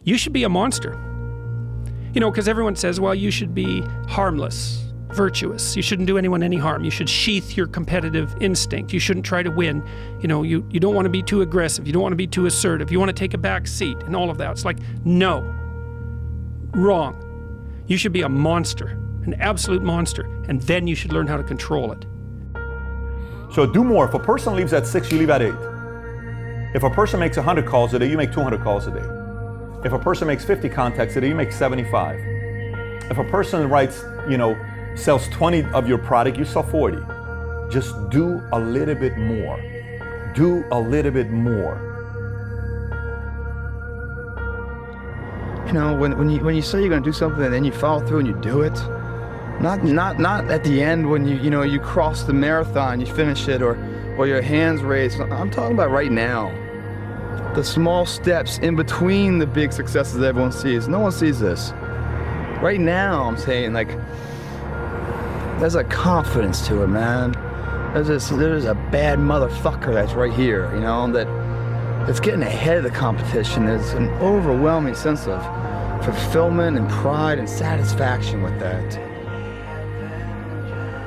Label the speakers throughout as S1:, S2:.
S1: you should be a monster. You know, because everyone says, well, you should be harmless, virtuous. You shouldn't do anyone any harm. You should sheath your competitive instinct. You shouldn't try to win. You know, you don't want to be too aggressive. You don't want to be too assertive. You want to take a back seat and all of that. It's like, no, wrong. You should be a monster, an absolute monster, and then you should learn how to control it.
S2: So do more. If a person leaves at 6, you leave at 8. If a person makes 100 calls a day, you make 200 calls a day. If a person makes 50 contacts a day, you make 75. If a person writes, sells 20 of your product, you sell 40. Just do a little bit more. Do a little bit more.
S3: When you say you're gonna do something and then you follow through and you do it, not at the end when you cross the marathon, you finish it, or your hands raised. I'm talking about right now. The small steps in between the big successes that everyone sees. No one sees this. Right now, I'm saying, like, there's a confidence to it, man. There's a bad motherfucker that's right here, that's getting ahead of the competition. There's an overwhelming sense of fulfillment and pride and satisfaction with that.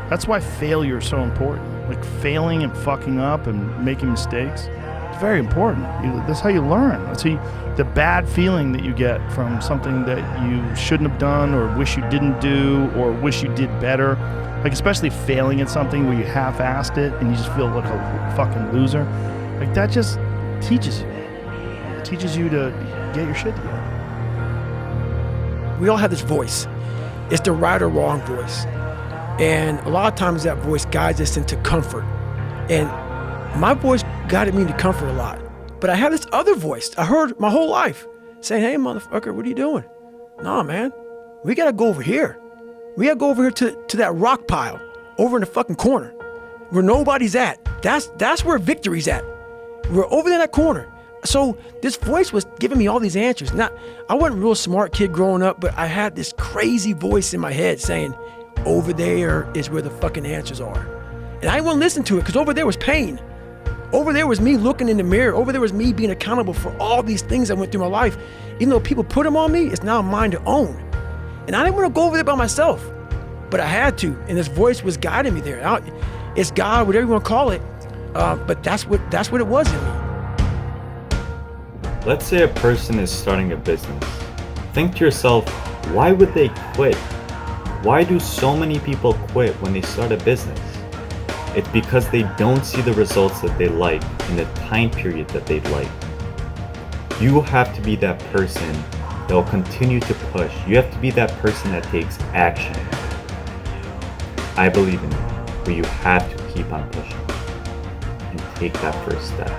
S4: That's why failure is so important. Like failing and fucking up and making mistakes. It's very important. That's how you learn. That's the bad feeling that you get from something that you shouldn't have done or wish you didn't do or wish you did better. Like especially failing at something where you half-assed it and you just feel like a fucking loser. Like that just teaches you. It teaches you to get your shit together.
S5: We all have this voice. It's the right or wrong voice. And a lot of times that voice guides us into comfort. And my voice guided me into comfort a lot. But I have this other voice I heard my whole life saying, hey, motherfucker, what are you doing? Nah, man, we gotta go over here. We gotta go over here to that rock pile over in the fucking corner where nobody's at. That's where victory's at. We're over there in that corner. So this voice was giving me all these answers. Now, I wasn't a real smart kid growing up, but I had this crazy voice in my head saying, over there is where the fucking answers are. And I didn't want to listen to it because over there was pain. Over there was me looking in the mirror. Over there was me being accountable for all these things I went through my life. Even though people put them on me, it's now mine to own. And I didn't want to go over there by myself, but I had to. And this voice was guiding me there. It's God, whatever you want to call it. But that's what it was in me.
S6: Let's say a person is starting a business. Think to yourself, why would they quit? Why do so many people quit when they start a business? It's because they don't see the results that they like in the time period that they'd like. You have to be that person that will continue to push. You have to be that person that takes action. I believe in you, but you have to keep on pushing and take that first step.